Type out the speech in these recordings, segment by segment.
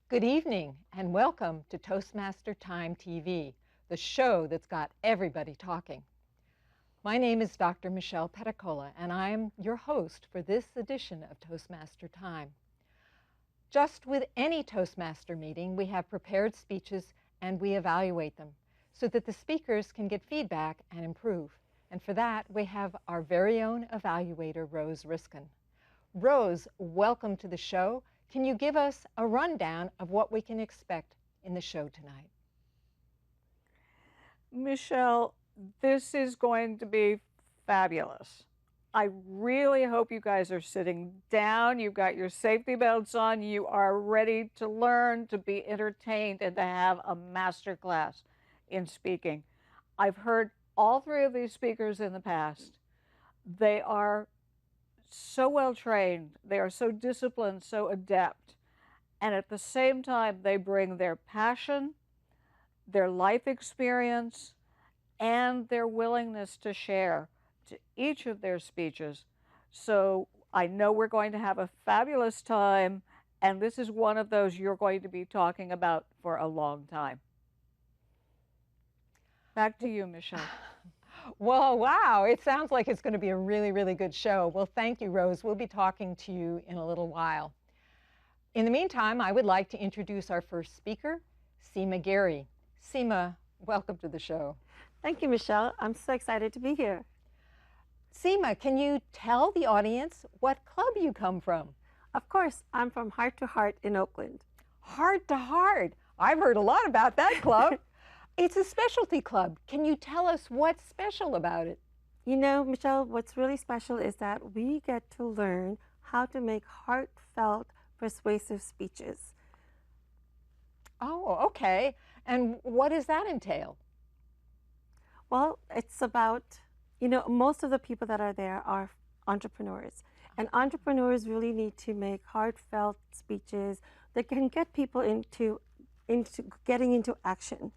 Good evening and welcome to Toastmaster Time TV, the show that's got everybody talking. My name is Dr. Michelle Petticola and I'm your host for this edition of Toastmaster Time. Just with any Toastmaster meeting, we have prepared speeches and we evaluate them so that the speakers can get feedback and improve. And for that, we have our very own evaluator, Rose Riskin. Rose, welcome to the show. Can you give us a rundown of what we can expect in the show tonight? Michelle, this is going to be fabulous. I really hope you guys are sitting down, you've got your safety belts on, you are ready to learn, to be entertained, and to have a master class in speaking. I've heard all three of these speakers in the past. They are so well trained, they are so disciplined, so adept, and at the same time they bring their passion, their life experience, and their willingness to share to each of their speeches. So I know we're going to have a fabulous time, and this is one of those you're going to be talking about for a long time. Back to you, Michelle. Well, wow, it sounds like it's going to be a really, really good show. Well, thank you, Rose. We'll be talking to you in a little while. In the meantime, I would like to introduce our first speaker, Seema Giri. Seema, welcome to the show. Thank you, Michelle. I'm so excited to be here. Seema, can you tell the audience what club you come from? Of course, I'm from Heart to Heart in Oakland. Heart to Heart. I've heard a lot about that club. It's a specialty club. Can you tell us what's special about it? You know, Michelle, what's really special is that we get to learn how to make heartfelt, persuasive speeches. Oh, okay. And what does that entail? Well, it's about, you know, most of the people that are there are entrepreneurs. And entrepreneurs really need to make heartfelt speeches that can get people into getting into action.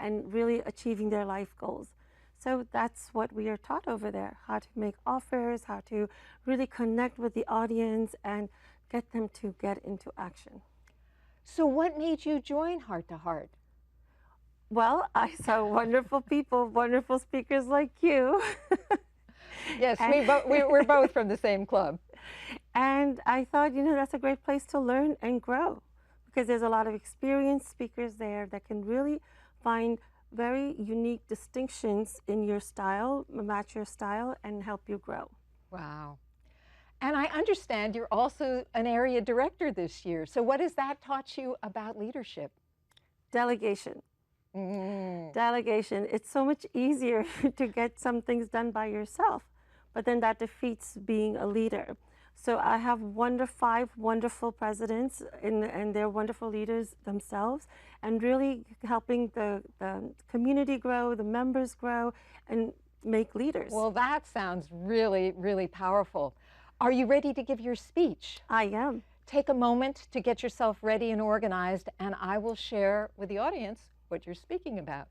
And really achieving their life goals. So that's what we are taught over there, how to make offers, how to really connect with the audience and get them to get into action. So what made you join Heart to Heart? Well, I saw wonderful people, wonderful speakers like you. Yes, we're both from the same club. And I thought, you know, that's a great place to learn and grow because there's a lot of experienced speakers there that can really find very unique distinctions in your style, match your style, and help you grow. Wow. And I understand you're also an area director this year. So what has that taught you about leadership? Delegation. Delegation. It's so much easier to get some things done by yourself, but then that defeats being a leader. So I have 5 wonderful presidents and they're wonderful leaders themselves and really helping the community grow, the members grow, and make leaders. Well, that sounds really, really powerful. Are you ready to give your speech? I am. Take a moment to get yourself ready and organized, and I will share with the audience what you're speaking about.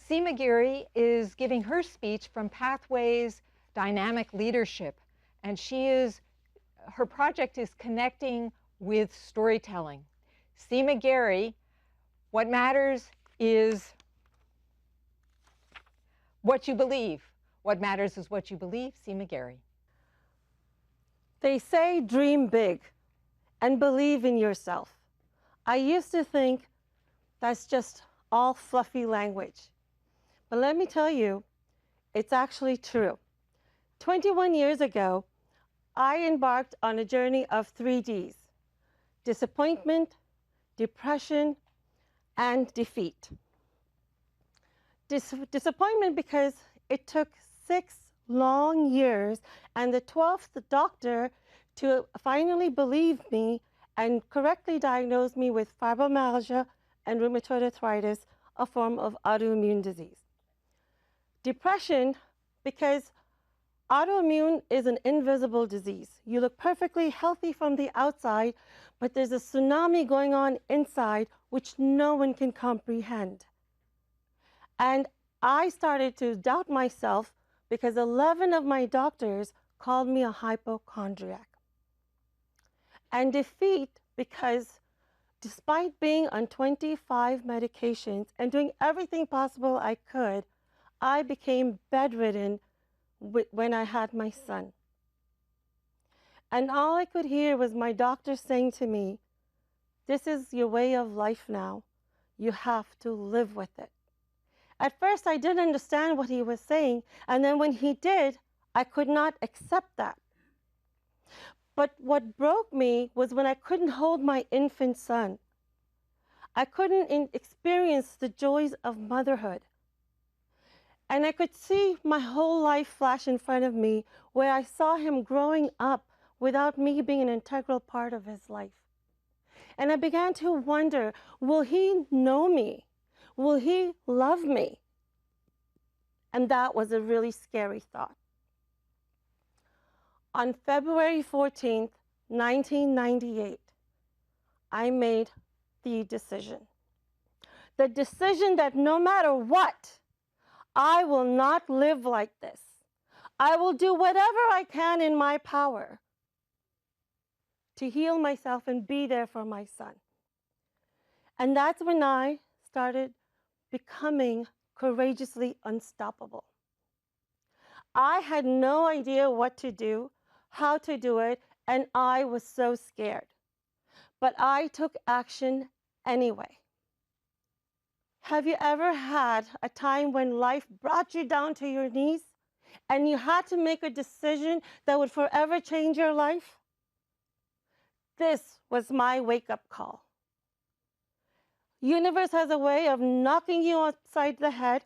Seema Giri is giving her speech from Pathways Dynamic Leadership. And her project is connecting with storytelling. Seema Giri, what matters is what you believe. What matters is what you believe. Seema Giri. They say dream big and believe in yourself. I used to think that's just all fluffy language. But let me tell you, it's actually true. 21 years ago, I embarked on a journey of 3 Ds: disappointment, depression, and defeat. Disappointment because it took 6 long years, and the 12th doctor to finally believe me and correctly diagnose me with fibromyalgia and rheumatoid arthritis, a form of autoimmune disease. Depression, because autoimmune is an invisible disease. You look perfectly healthy from the outside, but there's a tsunami going on inside which no one can comprehend. And I started to doubt myself because 11 of my doctors called me a hypochondriac. And defeat because despite being on 25 medications and doing everything possible I could, I became bedridden when I had my son. And all I could hear was my doctor saying to me, "This is your way of life now. You have to live with it." At first, I didn't understand what he was saying, and then when he did, I could not accept that. But what broke me was when I couldn't hold my infant son. I couldn't experience the joys of motherhood. And I could see my whole life flash in front of me where I saw him growing up without me being an integral part of his life. And I began to wonder, will he know me? Will he love me? And that was a really scary thought. On February 14th, 1998, I made the decision. The decision that no matter what, I will not live like this. I will do whatever I can in my power to heal myself and be there for my son. And that's when I started becoming courageously unstoppable. I had no idea what to do, how to do it, and I was so scared. But I took action anyway. Have you ever had a time when life brought you down to your knees and you had to make a decision that would forever change your life? This was my wake-up call. Universe has a way of knocking you upside the head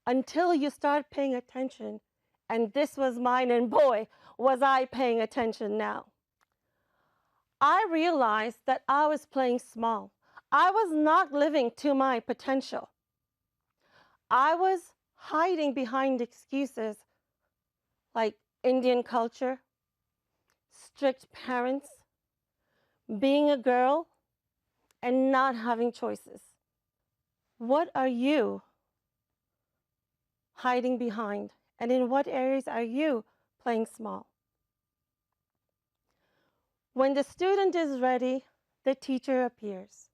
until you start paying attention. And this was mine, and boy, was I paying attention now. I realized that I was playing small. I was not living to my potential. I was hiding behind excuses like Indian culture, strict parents, being a girl, and not having choices. What are you hiding behind? And in what areas are you playing small? When the student is ready, the teacher appears.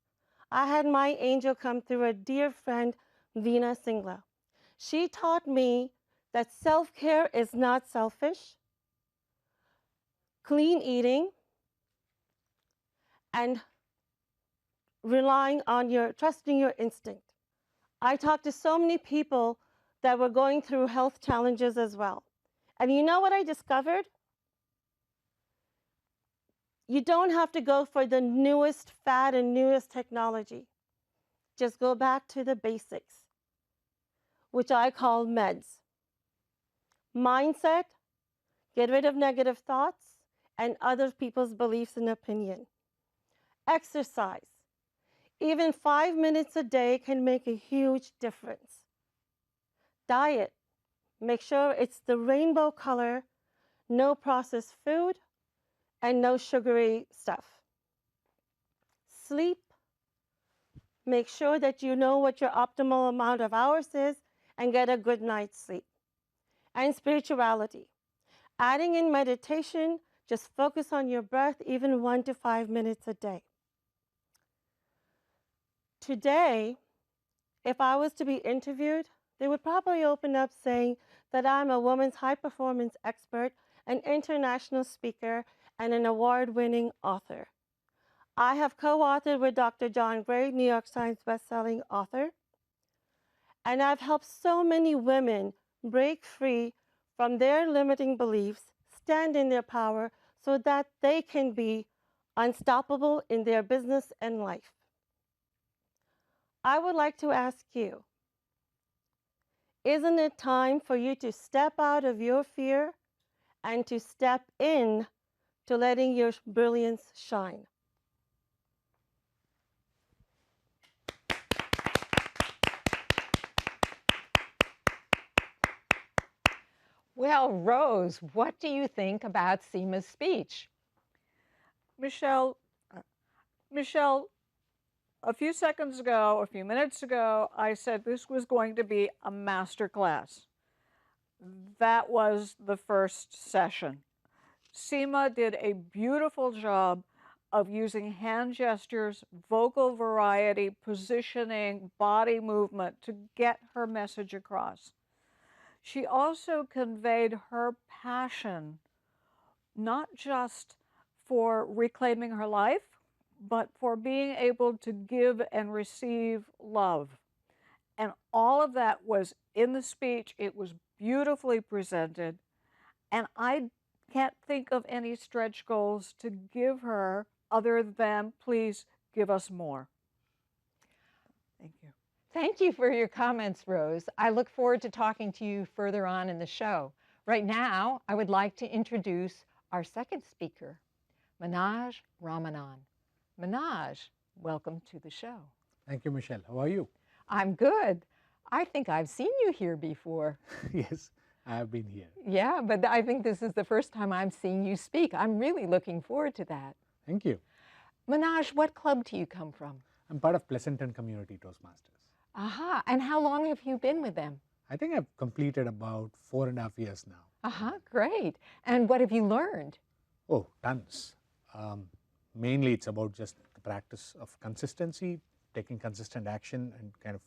I had my angel come through, a dear friend, Veena Singla. She taught me that self-care is not selfish, clean eating, and trusting your instinct. I talked to so many people that were going through health challenges as well. And you know what I discovered? You don't have to go for the newest fad and newest technology. Just go back to the basics, which I call meds. Mindset, get rid of negative thoughts and other people's beliefs and opinion. Exercise. Even 5 minutes a day can make a huge difference. Diet. Make sure it's the rainbow color, no processed food, and no sugary stuff. Sleep. Make sure that you know what your optimal amount of hours is and get a good night's sleep. And spirituality. Adding in meditation, just focus on your breath, even 1 to 5 minutes a day. Today, if I was to be interviewed, they would probably open up saying that I'm a women's high performance expert, an international speaker, and an award-winning author. I have co-authored with Dr. John Gray, New York Times bestselling author, and I've helped so many women break free from their limiting beliefs, stand in their power so that they can be unstoppable in their business and life. I would like to ask you, Isn't it time for you to step out of your fear and to step in to letting your brilliance shine? Well, Rose, what do you think about Seema's speech? Michelle, Michelle, a few seconds ago, a few minutes ago, I said this was going to be a master class. That was the first session. Seema did a beautiful job of using hand gestures, vocal variety, positioning, body movement to get her message across. She also conveyed her passion, not just for reclaiming her life, but for being able to give and receive love. And all of that was in the speech. It was beautifully presented. And I can't think of any stretch goals to give her other than please give us more. Thank you. Thank you for your comments, Rose. I look forward to talking to you further on in the show. Right now, I would like to introduce our second speaker, Manoj Ramanan. Manoj, welcome to the show. Thank you, Michelle. How are you? I'm good. I think I've seen you here before. Yes, I have been here. Yeah, but I think this is the first time I'm seeing you speak. I'm really looking forward to that. Thank you. Manoj, what club do you come from? I'm part of Pleasanton Community Toastmasters. Aha, and how long have you been with them? I think I've completed about 4.5 years now. Aha, great. And what have you learned? Oh, tons. Mainly it's about just the practice of consistency, taking consistent action and kind of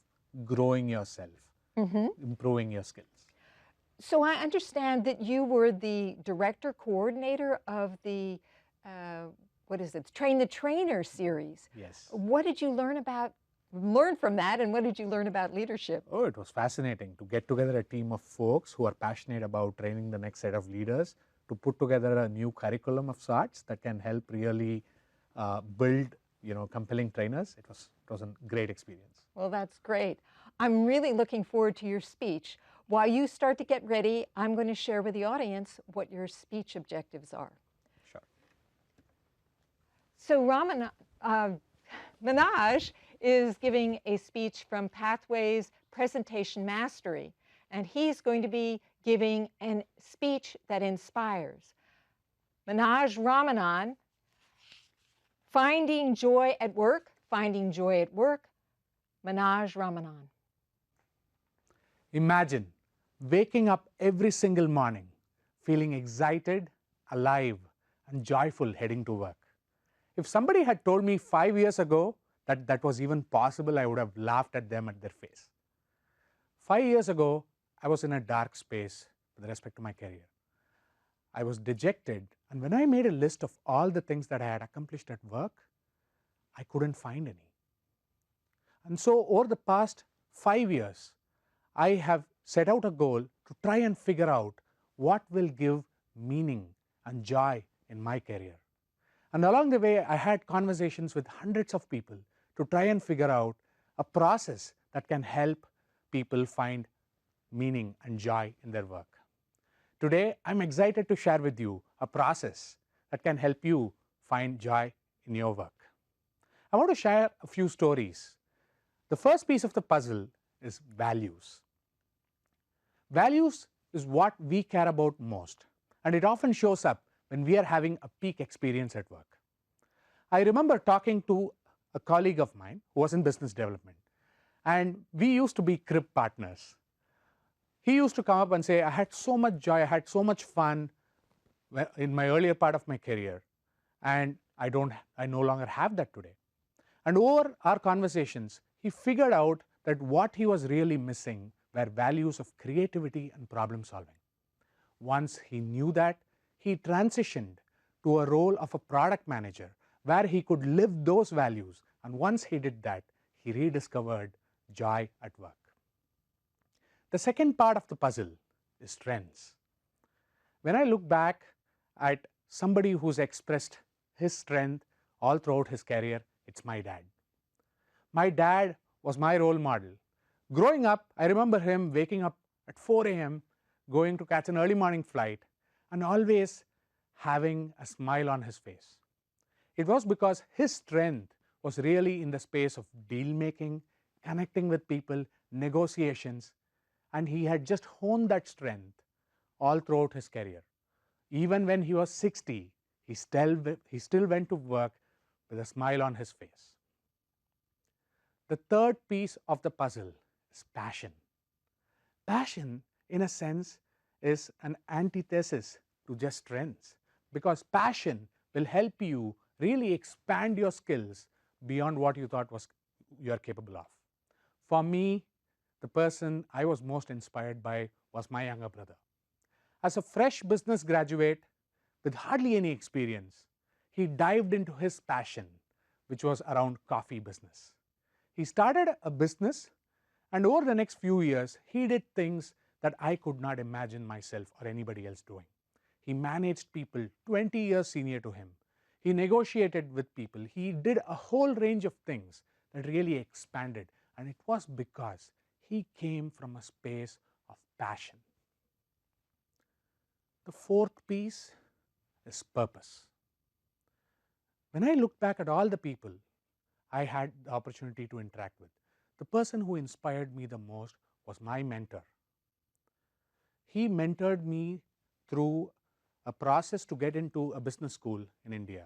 growing yourself, improving your skills. So I understand that you were the director coordinator of the, what is it, Train the Trainer series. Yes. What did you learn from that, and what did you learn about leadership? Oh, it was fascinating to get together a team of folks who are passionate about training the next set of leaders to put together a new curriculum of sorts that can help really build, compelling trainers. It was a great experience. Well, that's great. I'm really looking forward to your speech. While you start to get ready, I'm going to share with the audience what your speech objectives are. Sure. So Manoj is giving a speech from Pathways Presentation Mastery, and he's going to be giving a speech that inspires. Manoj Ramanan, Finding Joy at Work, Finding Joy at Work, Manoj Ramanan. Imagine waking up every single morning feeling excited, alive, and joyful heading to work. If somebody had told me 5 years ago that was even possible, I would have laughed at them at their face. 5 years ago, I was in a dark space with respect to my career. I was dejected, and when I made a list of all the things that I had accomplished at work, I couldn't find any. And so over the past 5 years, I have set out a goal to try and figure out what will give meaning and joy in my career. And along the way, I had conversations with hundreds of people to try and figure out a process that can help people find meaning and joy in their work. Today, I'm excited to share with you a process that can help you find joy in your work. I want to share a few stories. The first piece of the puzzle is values. Values is what we care about most, and it often shows up when we are having a peak experience at work. I remember talking to a colleague of mine who was in business development, and we used to be crib partners. He used to come up and say, I had so much joy, I had so much fun in my earlier part of my career, and I no longer have that today. And over our conversations, he figured out that what he was really missing were values of creativity and problem solving. Once he knew that, he transitioned to a role of a product manager where he could live those values, and once he did that, he rediscovered joy at work. The second part of the puzzle is strengths. When I look back at somebody who's expressed his strength all throughout his career, it's my dad. My dad was my role model. Growing up, I remember him waking up at 4 a.m., going to catch an early morning flight, and always having a smile on his face. It was because his strength was really in the space of deal making, connecting with people, negotiations, and he had just honed that strength all throughout his career. Even when he was 60, he still went to work with a smile on his face. The third piece of the puzzle is passion. Passion, in a sense, is an antithesis to just strengths, because passion will help you really expand your skills beyond what you thought you are capable of. For me, the person I was most inspired by was my younger brother. As a fresh business graduate with hardly any experience, he dived into his passion, which was around coffee business. He started a business, and over the next few years, he did things that I could not imagine myself or anybody else doing. He managed people 20 years senior to him. He negotiated with people. He did a whole range of things that really expanded, and it was because he came from a space of passion. The fourth piece is purpose. When I look back at all the people I had the opportunity to interact with, the person who inspired me the most was my mentor. He mentored me through a process to get into a business school in India.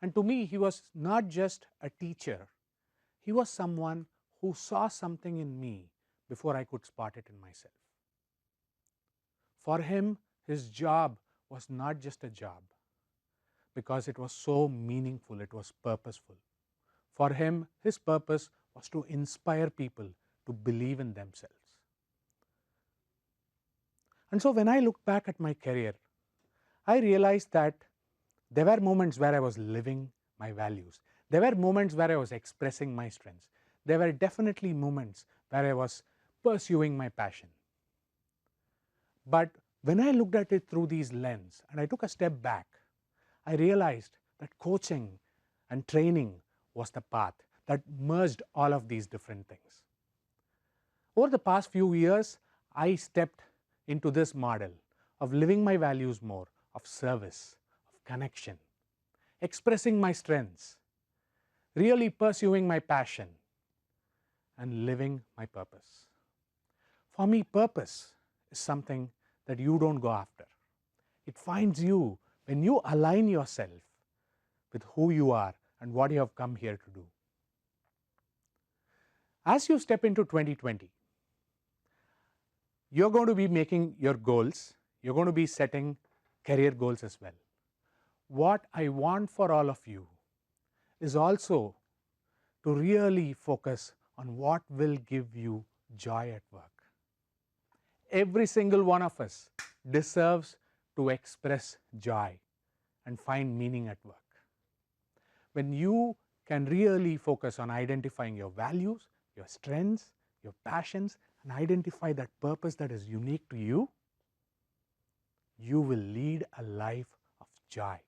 And to me, he was not just a teacher. He was someone who saw something in me before I could spot it in myself. For him, his job was not just a job, because it was so meaningful, it was purposeful. For him, his purpose was to inspire people to believe in themselves. And so when I look back at my career, I realized that there were moments where I was living my values. There were moments where I was expressing my strengths. There were definitely moments where I was pursuing my passion. But when I looked at it through these lenses and I took a step back, I realized that coaching and training was the path that merged all of these different things. Over the past few years, I stepped into this model of living my values more, of service, of connection, expressing my strengths, really pursuing my passion, and living my purpose. For me, purpose is something that you don't go after. It finds you when you align yourself with who you are and what you have come here to do. As you step into 2020, you're going to be making your goals. You're going to be setting career goals as well. What I want for all of you is also to really focus on what will give you joy at work. Every single one of us deserves to express joy and find meaning at work. When you can really focus on identifying your values, your strengths, your passions, and identify that purpose that is unique to you, you will lead a life of joy.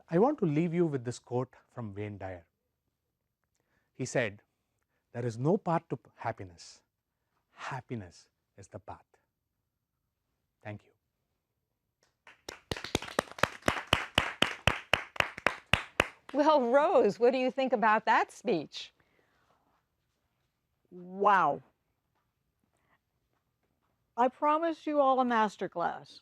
I want to leave you with this quote from Wayne Dyer. He said, "There is no path to happiness. Happiness is the path." Thank you. Well, Rose, what do you think about that speech? Wow. I promised you all a masterclass.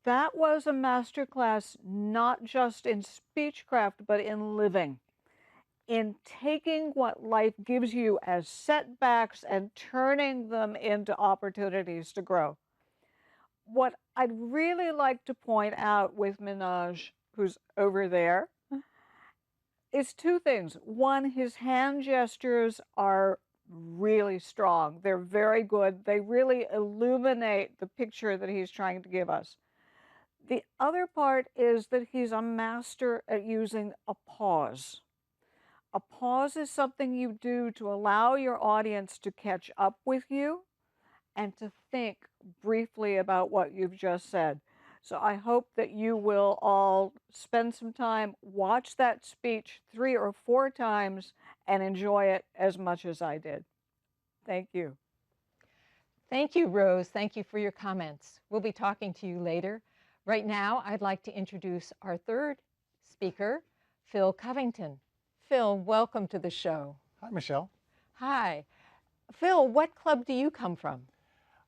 That was a masterclass not just in speechcraft, but in living, in taking what life gives you as setbacks and turning them into opportunities to grow. What I'd really like to point out with Manoj, who's over there, is two things. One, his hand gestures are really strong. They're very good. They really illuminate the picture that he's trying to give us. The other part is that he's a master at using a pause. A pause is something you do to allow your audience to catch up with you and to think briefly about what you've just said. So I hope that you will all spend some time, watch that speech 3 or 4 times, and enjoy it as much as I did. Thank you. Thank you, Rose. Thank you for your comments. We'll be talking to you later. Right now, I'd like to introduce our third speaker, Phil Covington. Phil, welcome to the show. Hi, Michelle. Hi. Phil, what club do you come from?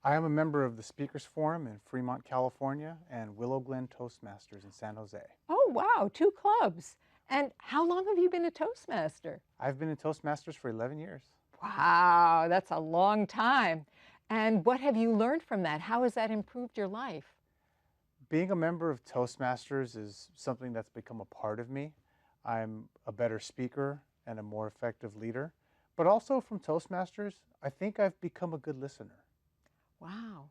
I am a member of the Speakers Forum in Fremont, California, and Willow Glen Toastmasters in San Jose. Oh, wow, 2 clubs. And how long have you been a Toastmaster? I've been in Toastmasters for 11 years. Wow, that's a long time. And what have you learned from that? How has that improved your life? Being a member of Toastmasters is something that's become a part of me. I'm a better speaker and a more effective leader. But also from Toastmasters, I think I've become a good listener. Wow.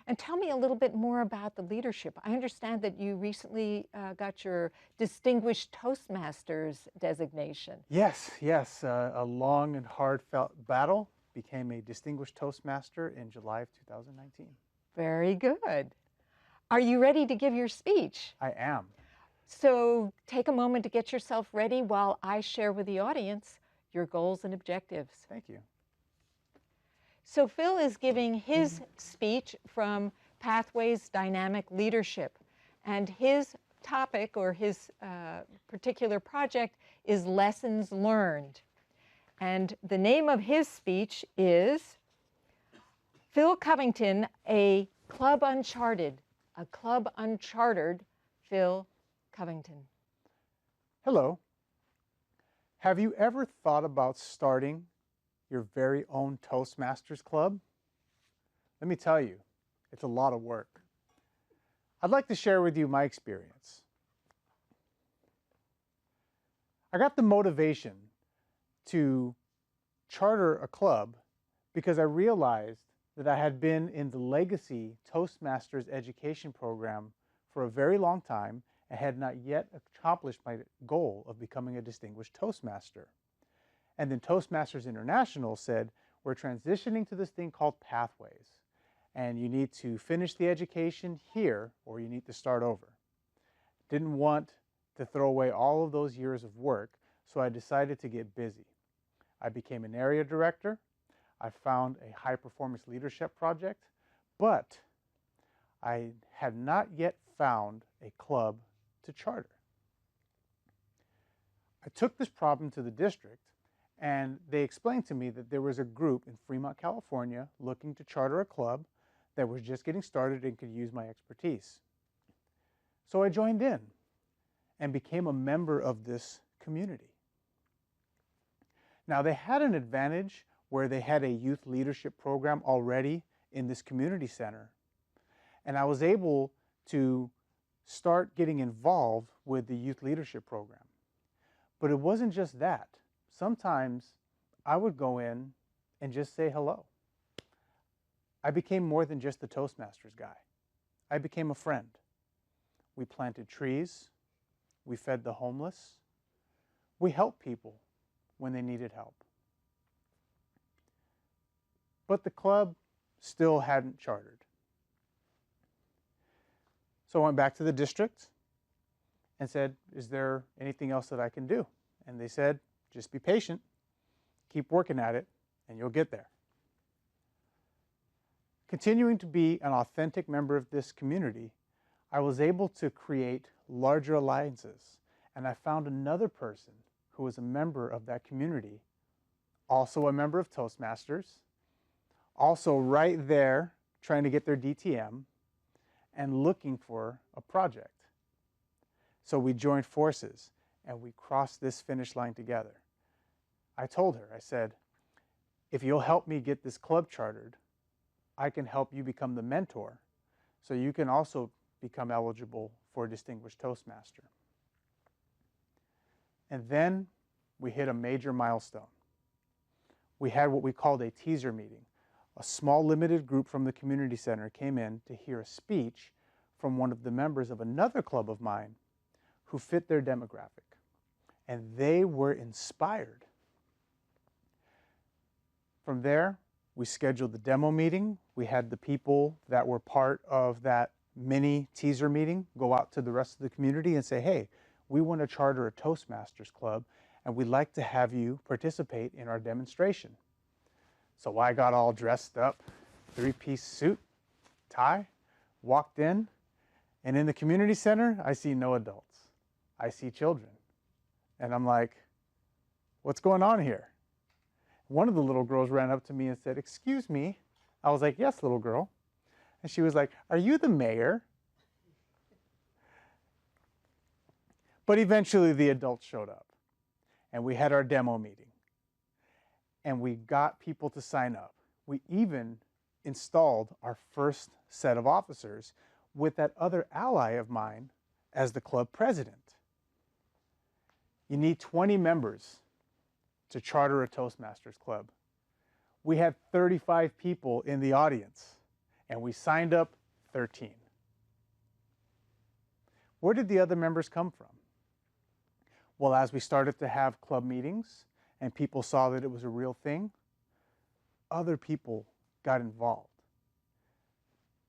And tell me a little bit more about the leadership. I understand that you recently got your Distinguished Toastmasters designation. Yes. A long and hard-fought battle. Became a Distinguished Toastmaster in July of 2019. Very good. Are you ready to give your speech? I am. So take a moment to get yourself ready while I share with the audience your goals and objectives. Thank you. So Phil is giving his speech from Pathways Dynamic Leadership, and his topic or his particular project is Lessons Learned. And the name of his speech is Phil Covington, a Club Uncharted, Phil Covington. Hello. Have you ever thought about starting your very own Toastmasters club? Let me tell you, it's a lot of work. I'd like to share with you my experience. I got the motivation to charter a club because I realized that I had been in the legacy Toastmasters education program for a very long time and had not yet accomplished my goal of becoming a distinguished Toastmaster. And then Toastmasters International said, we're transitioning to this thing called Pathways, and you need to finish the education here or you need to start over. Didn't want to throw away all of those years of work, so I decided to get busy. I became an area director. I found a high-performance leadership project, but I had not yet found a club to charter. I took this problem to the district, and they explained to me that there was a group in Fremont, California, looking to charter a club that was just getting started and could use my expertise. So I joined in and became a member of this community. Now, they had an advantage where they had a youth leadership program already in this community center. And I was able to start getting involved with the youth leadership program. But it wasn't just that. Sometimes I would go in and just say hello. I became more than just the Toastmasters guy. I became a friend. We planted trees. We fed the homeless. We helped people when they needed help. But the club still hadn't chartered. So I went back to the district and said, is there anything else that I can do? And they said, just be patient, keep working at it, and you'll get there. Continuing to be an authentic member of this community, I was able to create larger alliances, and I found another person who was a member of that community, also a member of Toastmasters, also right there trying to get their DTM and looking for a project. So we joined forces and we crossed this finish line together. I told her, I said, if you'll help me get this club chartered, I can help you become the mentor so you can also become eligible for a Distinguished Toastmaster. And then we hit a major milestone. We had what we called a teaser meeting. A small limited group from the community center came in to hear a speech from one of the members of another club of mine who fit their demographic. And they were inspired. From there, we scheduled the demo meeting. We had the people that were part of that mini teaser meeting go out to the rest of the community and say, hey, we want to charter a Toastmasters club, and we'd like to have you participate in our demonstration. So I got all dressed up, 3-piece suit, tie, walked in, and in the community center, I see no adults. I see children. And I'm like, what's going on here? One of the little girls ran up to me and said, "Excuse me." I was like, "Yes, little girl." And she was like, "Are you the mayor?" But eventually the adults showed up, and we had our demo meeting, and we got people to sign up. We even installed our first set of officers with that other ally of mine as the club president. You need 20 members to charter a Toastmasters club. We had 35 people in the audience, and we signed up 13. Where did the other members come from? Well, as we started to have club meetings and people saw that it was a real thing, other people got involved.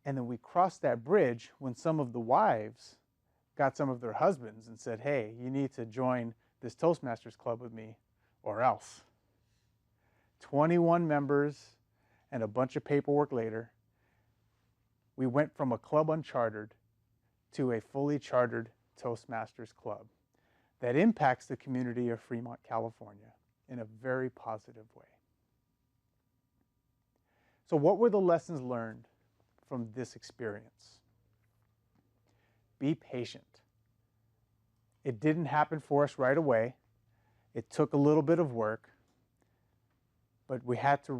And then we crossed that bridge when some of the wives got some of their husbands and said, "Hey, you need to join this Toastmasters club with me or else." 21 members and a bunch of paperwork later, we went from a club unchartered to a fully chartered Toastmasters club that impacts the community of Fremont, California in a very positive way. So what were the lessons learned from this experience? Be patient. It didn't happen for us right away. It took a little bit of work, but we had to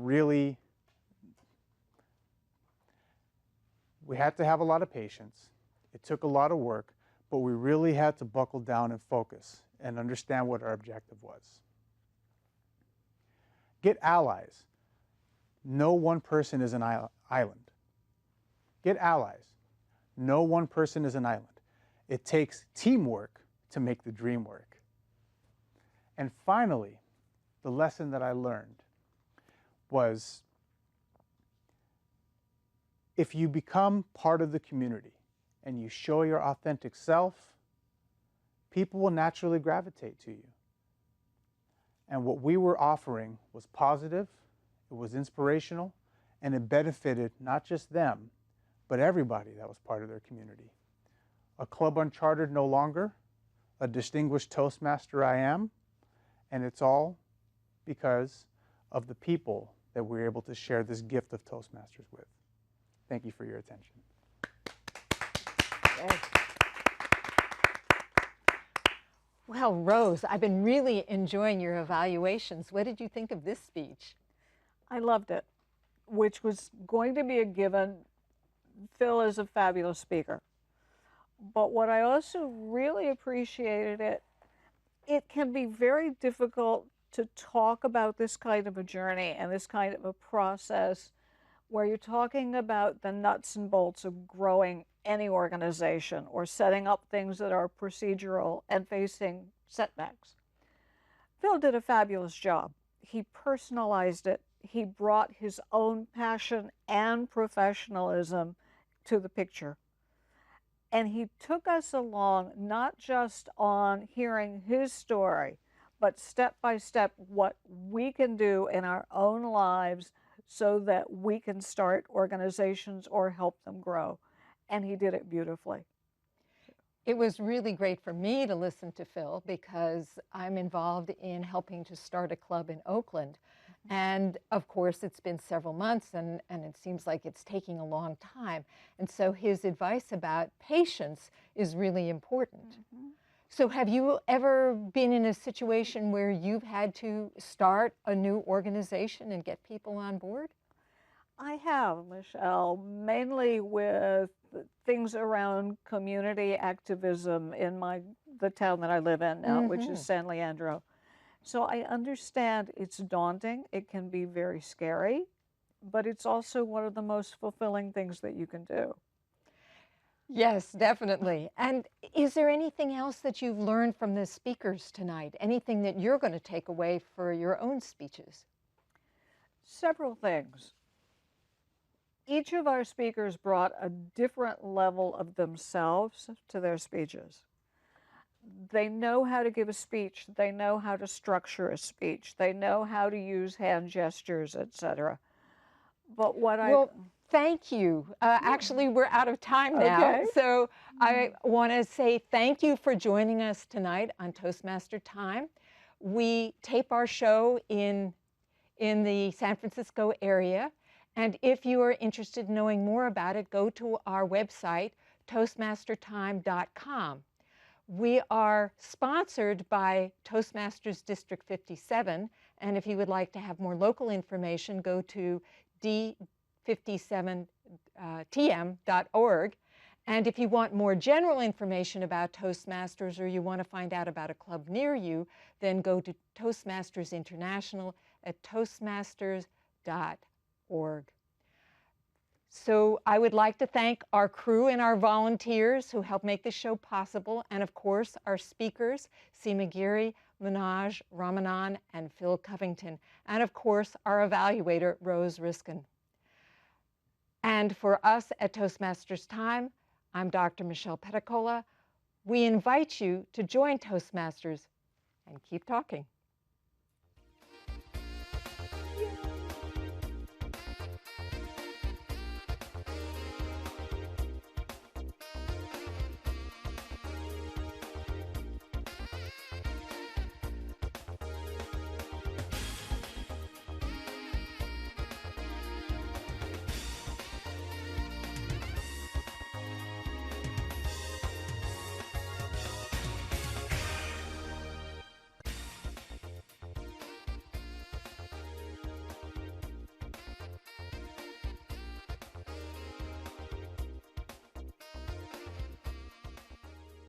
have a lot of patience. It took a lot of work, but we really had to buckle down and focus and understand what our objective was. Get allies. No one person is an island. Get allies. No one person is an island. It takes teamwork to make the dream work. And finally, the lesson that I learned was if you become part of the community and you show your authentic self, people will naturally gravitate to you. And what we were offering was positive, it was inspirational, and it benefited not just them, but everybody that was part of their community. A club unchartered no longer, a distinguished Toastmaster I am, and it's all because of the people that we're able to share this gift of Toastmasters with. Thank you for your attention. Well, Rose, I've been really enjoying your evaluations. What did you think of this speech? I loved it, which was going to be a given. Phil is a fabulous speaker. But what I also really appreciated it can be very difficult to talk about this kind of a journey and this kind of a process where you're talking about the nuts and bolts of growing any organization or setting up things that are procedural and facing setbacks. Phil did a fabulous job. He personalized it. He brought his own passion and professionalism to the picture. And he took us along not just on hearing his story, but step by step what we can do in our own lives so that we can start organizations or help them grow. And he did it beautifully. It was really great for me to listen to Phil because I'm involved in helping to start a club in Oakland. And of course, it's been several months and it seems like it's taking a long time. And so his advice about patience is really important. So have you ever been in a situation where you've had to start a new organization and get people on board? I have, Michelle, mainly with things around community activism in the town that I live in now, which is San Leandro. So I understand it's daunting, it can be very scary, but it's also one of the most fulfilling things that you can do. Yes, definitely. And is there anything else that you've learned from the speakers tonight? Anything that you're going to take away for your own speeches? Several things. Each of our speakers brought a different level of themselves to their speeches. they know how to give a speech, they know how to structure a speech, they know how to use hand gestures, etc. But what Well, thank you. Actually, we're out of time now. Okay. So I want to say thank you for joining us tonight on Toastmaster Time. We tape our show in the San Francisco area. And if you are interested in knowing more about it, go to our website, toastmastertime.com. We are sponsored by Toastmasters District 57. And if you would like to have more local information, go to d57tm.org. And if you want more general information about Toastmasters, or you want to find out about a club near you, then go to Toastmasters International at toastmasters.org. So I would like to thank our crew and our volunteers who help make this show possible, and of course our speakers, Seema Giri, Manoj Ramanan, and Phil Covington, and of course our evaluator, Rose Riskin. And for us at Toastmasters Time, I'm Dr. Michelle Petacola. We invite you to join Toastmasters and keep talking.